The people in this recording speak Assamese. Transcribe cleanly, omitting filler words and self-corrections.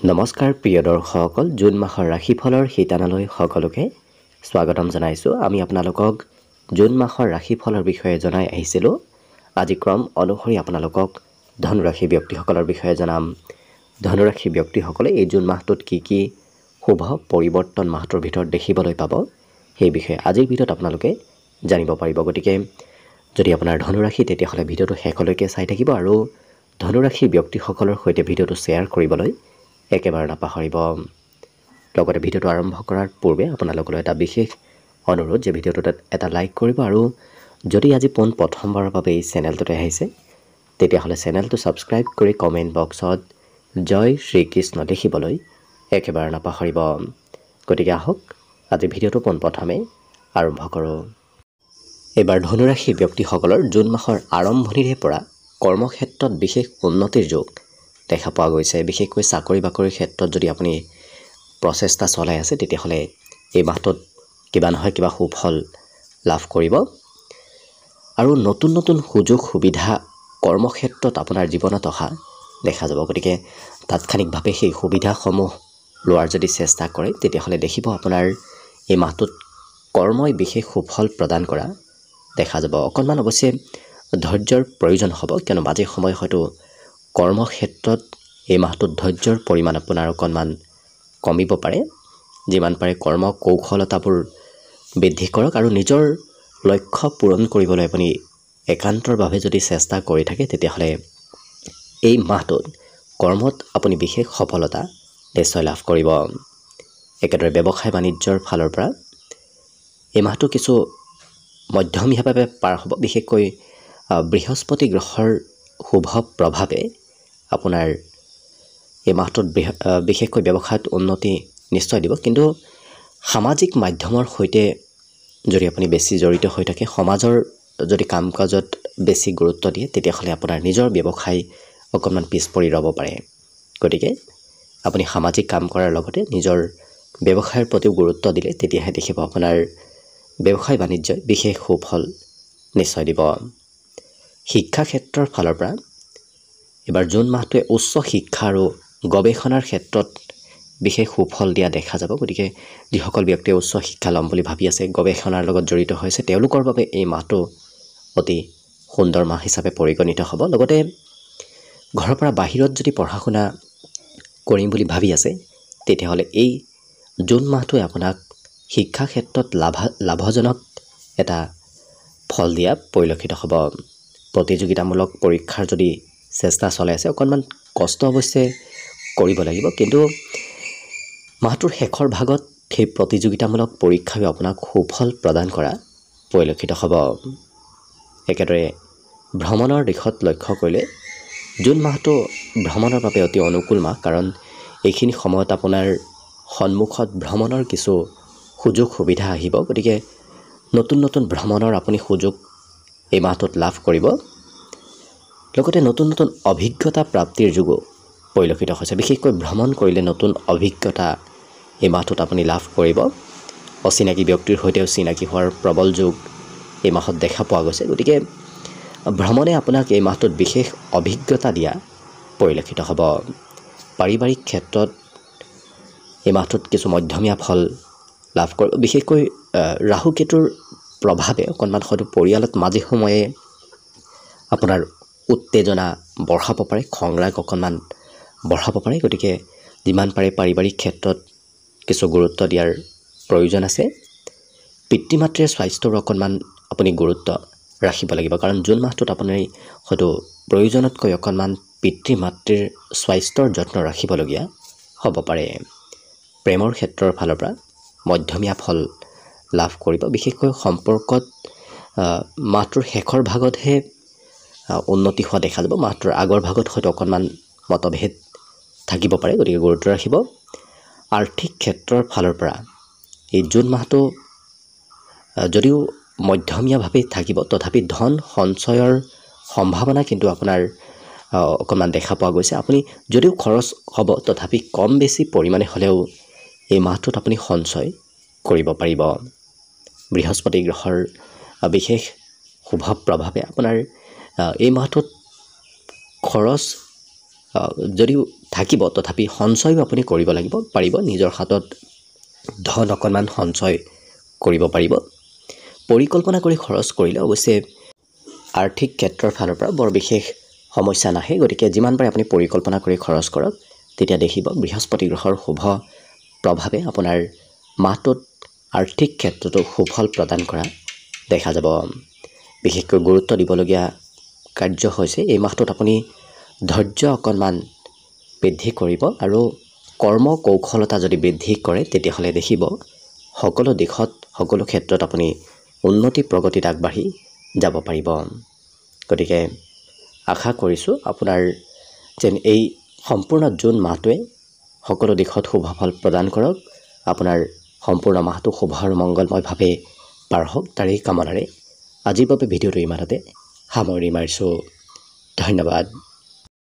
নমস্কাৰ প্ৰিয় দৰ্শকসকল, জুন মাহৰ ৰাশিফলৰ শিতানলৈ সকলোকে স্বাগতম জনাইছোঁ। আমি আপোনালোকক জুন মাহৰ ৰাশিফলৰ বিষয়ে জনাই আহিছিলোঁ। আজি ক্ৰম অনুসৰি আপোনালোকক ধনুৰাশি ব্যক্তিসকলৰ বিষয়ে জনাম। ধনুৰাশি ব্যক্তিসকলে এই জুন মাহটোত কি শুভ পৰিৱৰ্তন মাহটোৰ ভিতৰত দেখিবলৈ পাব, সেই বিষয়ে আজিৰ ভিডিঅ'ত আপোনালোকে জানিব পাৰিব। গতিকে যদি আপোনাৰ ধনুৰাশি তেতিয়াহ'লে ভিডিঅ'টো শেষলৈকে চাই থাকিব আৰু ধনুৰাশি ব্যক্তিসকলৰ সৈতে ভিডিঅ'টো শ্বেয়াৰ কৰিবলৈ একেবাৰে নাপাহৰিব। লগতে ভিডিঅ'টো আৰম্ভ কৰাৰ পূৰ্বে আপোনালোকলৈ এটা বিশেষ অনুৰোধ যে ভিডিঅ'টোত এটা লাইক কৰিব আৰু যদি আজি প্ৰথমবাৰৰ বাবে এই চেনেলটোতে আহিছে তেতিয়াহ'লে চেনেলটো ছাবস্ক্ৰাইব কৰি কমেণ্ট বক্সত জয় শ্ৰীকৃষ্ণ লিখিবলৈ একেবাৰে নাপাহৰিব। গতিকে আহক আজি ভিডিঅ'টো পোনপ্ৰথমে আৰম্ভ কৰোঁ। এইবাৰ ধনুৰাশি ব্যক্তিসকলৰ জুন মাহৰ আৰম্ভণিৰে পৰা কৰ্মক্ষেত্ৰত বিশেষ উন্নতিৰ যোগ দেখা পোৱা গৈছে। বিশেষকৈ চাকৰি বাকৰিৰ ক্ষেত্ৰত যদি আপুনি প্ৰচেষ্টা চলাই আছে তেতিয়াহ'লে এই মাহটোত কিবা নহয় কিবা সুফল লাভ কৰিব আৰু নতুন নতুন সুযোগ সুবিধা কৰ্মক্ষেত্ৰত আপোনাৰ জীৱনত অহা দেখা যাব। গতিকে তাৎক্ষণিকভাৱে সেই সুবিধাসমূহ লোৱাৰ যদি চেষ্টা কৰে তেতিয়াহ'লে দেখিব আপোনাৰ এই মাহটোত কৰ্মই বিশেষ সুফল প্ৰদান কৰা দেখা যাব। অকণমান অৱশ্যে ধৈৰ্যৰ প্ৰয়োজন হ'ব, কিয়নো মাজে সময়ে হয়তো কৰ্মক্ষেত্ৰত এই মাহটোত ধৈৰ্যৰ পৰিমাণ আপোনাৰ অকণমান কমিব পাৰে। যিমান পাৰে কৰ্ম কৌশলতাবোৰ বৃদ্ধি কৰক আৰু নিজৰ লক্ষ্য পূৰণ কৰিবলৈ আপুনি একান্তৰভাৱে যদি চেষ্টা কৰি থাকে তেতিয়াহ'লে এই মাহটোত কৰ্মত আপুনি বিশেষ সফলতা নিশ্চয় লাভ কৰিব। একেদৰে ব্যৱসায় বাণিজ্যৰ ফালৰ পৰা এই মাহটো কিছু মধ্যমীয়াভাৱে পাৰ হ'ব। বিশেষকৈ বৃহস্পতি গ্ৰহৰ শুভ প্ৰভাৱে আপোনাৰ এই মাহটোত বিশেষকৈ ব্যৱসায়ত উন্নতি নিশ্চয় দিব। কিন্তু সামাজিক মাধ্যমৰ সৈতে যদি আপুনি বেছি জড়িত হৈ থাকে, সমাজৰ যদি কাম কাজত বেছি গুৰুত্ব দিয়ে তেতিয়াহ'লে আপোনাৰ নিজৰ ব্যৱসায় অকণমান পিছ পৰি ৰ'ব পাৰে। গতিকে আপুনি সামাজিক কাম কৰাৰ লগতে নিজৰ ব্যৱসায়ৰ প্ৰতিও গুৰুত্ব দিলে তেতিয়াহে দেখিব আপোনাৰ ব্যৱসায় বাণিজ্যই বিশেষ সুফল নিশ্চয় দিব। শিক্ষা ক্ষেত্ৰৰ ফালৰ পৰা এইবাৰ জুন মাহটোৱে উচ্চ শিক্ষা আৰু গৱেষণাৰ ক্ষেত্ৰত বিশেষ সুফল দিয়া দেখা যাব। গতিকে যিসকল ব্যক্তিয়ে উচ্চ শিক্ষা ল'ম বুলি ভাবি আছে, গৱেষণাৰ লগত জড়িত হৈছে, তেওঁলোকৰ বাবে এই মাহটো অতি সুন্দৰ মাহ হিচাপে পৰিগণিত হ'ব। লগতে ঘৰৰ পৰা বাহিৰত যদি পঢ়া শুনা কৰিম বুলি ভাবি আছে তেতিয়াহ'লে এই জুন মাহটোৱে আপোনাক শিক্ষা ক্ষেত্ৰত লাভজনক এটা ফল দিয়া পৰিলক্ষিত হ'ব। প্ৰতিযোগিতামূলক পৰীক্ষাৰ যদি চেষ্টা চলাই আছে অকণমান কষ্ট অৱশ্যে কৰিব লাগিব, কিন্তু মাহটোৰ শেষৰ ভাগত সেই প্ৰতিযোগিতামূলক পৰীক্ষাই আপোনাক সুফল প্ৰদান কৰা পৰিলক্ষিত হ'ব। একেদৰে ভ্ৰমণৰ দিশত লক্ষ্য কৰিলে জুন মাহটো ভ্ৰমণৰ বাবে অতি অনুকূল মাহ, কাৰণ এইখিনি সময়ত আপোনাৰ সন্মুখত ভ্ৰমণৰ কিছু সুযোগ সুবিধা আহিব। গতিকে নতুন নতুন ভ্ৰমণৰ আপুনি সুযোগ এই মাহটোত লাভ কৰিব। লগতে নতুন নতুন অভিজ্ঞতা প্ৰাপ্তিৰ যোগো পৰিলক্ষিত হৈছে। বিশেষকৈ ভ্ৰমণ কৰিলে নতুন অভিজ্ঞতা এই মাহটোত আপুনি লাভ কৰিব। অচিনাকি ব্যক্তিৰ সৈতেও চিনাকি হোৱাৰ প্ৰবল যোগ এই মাহত দেখা পোৱা গৈছে। গতিকে ভ্ৰমণে আপোনাক এই মাহটোত বিশেষ অভিজ্ঞতা দিয়া পৰিলক্ষিত হ'ব। পাৰিবাৰিক ক্ষেত্ৰত এই মাহটোত কিছু মধ্যমীয়া ফল লাভ কৰিব। বিশেষকৈ ৰাহু কেতুৰ প্ৰভাৱে অকণমান হয়তো পৰিয়ালত মাজে সময়ে আপোনাৰ উত্তেজনা বঢ়াব পাৰে, খং-ৰাগ অকণমান বঢ়াব পাৰে। গতিকে যিমান পাৰে পাৰিবাৰিক ক্ষেত্ৰত কিছু গুৰুত্ব দিয়াৰ প্ৰয়োজন আছে। পিতৃ মাতৃৰ স্বাস্থ্যৰ অকণমান আপুনি গুৰুত্ব ৰাখিব লাগিব, কাৰণ জুন মাহটোত আপুনি হয়তো প্ৰয়োজনতকৈ অকণমান পিতৃ মাতৃৰ স্বাস্থ্যৰ যত্ন ৰাখিবলগীয়া হ'ব পাৰে। প্ৰেমৰ ক্ষেত্ৰৰ ফালৰ পৰা মধ্যমীয়া ফল লাভ কৰিব। বিশেষকৈ সম্পৰ্কত মাহটোৰ শেষৰ ভাগতহে উন্নতি হোৱা দেখা যাব। মাহটোৰ আগৰ ভাগত হয়তো অকণমান মতভেদ থাকিব পাৰে, গতিকে গুৰুত্ব ৰাখিব। আৰ্থিক ক্ষেত্ৰৰ ফালৰ পৰা এই জুন মাহটো যদিও মধ্যমীয়াভাৱে থাকিব, তথাপি ধন সঞ্চয়ৰ সম্ভাৱনা কিন্তু আপোনাৰ অকণমান দেখা পোৱা গৈছে। আপুনি যদিও খৰচ হ'ব তথাপি কম বেছি পৰিমাণে হ'লেও এই মাহটোত আপুনি সঞ্চয় কৰিব পাৰিব। বৃহস্পতি গ্ৰহৰ বিশেষ শুভ প্ৰভাৱে আপোনাৰ এই মাহটোত খৰচ যদিও থাকিব তথাপি সঞ্চয়ও আপুনি কৰিব পাৰিব নিজৰ হাতত ধন অকণমান সঞ্চয় কৰিব পাৰিব পৰিকল্পনা কৰি খৰচ কৰিলে অৱশ্যে আৰ্থিক ক্ষেত্ৰৰ ফালৰ পৰা বৰ বিশেষ সমস্যা নাহে গতিকে যিমান পাৰে আপুনি পৰিকল্পনা কৰি খৰচ কৰক তেতিয়া দেখিব বৃহস্পতি গ্ৰহৰ শুভ প্ৰভাৱে আপোনাৰ মাহটোত আৰ্থিক ক্ষেত্ৰতো সুফল প্ৰদান কৰা দেখা যাব বিশেষকৈ গুৰুত্ব দিবলগীয়া কাৰ্য হৈছে এই মাহটোত আপুনি ধৈৰ্য অকণমান বৃদ্ধি কৰিব আৰু কৰ্ম কৌশলতা যদি বৃদ্ধি কৰে তেতিয়াহ'লে দেখিব সকলো দিশত সকলো ক্ষেত্ৰত আপুনি উন্নতি প্ৰগতিত আগবাঢ়ি যাব পাৰিব গতিকে আশা কৰিছোঁ আপোনাৰ যেন এই সম্পূৰ্ণ জুন মাহটোৱে সকলো দিশত শুভফল প্ৰদান কৰক আপোনাৰ সম্পূৰ্ণ মাহটো শুভ আৰু মংগলময়ভাৱে পাৰ হওক তাৰেই কামনাৰে আজিৰ বাবে ভিডিঅ'টো ইমানতে সামৰি মাৰিছোঁ ধন্যবাদ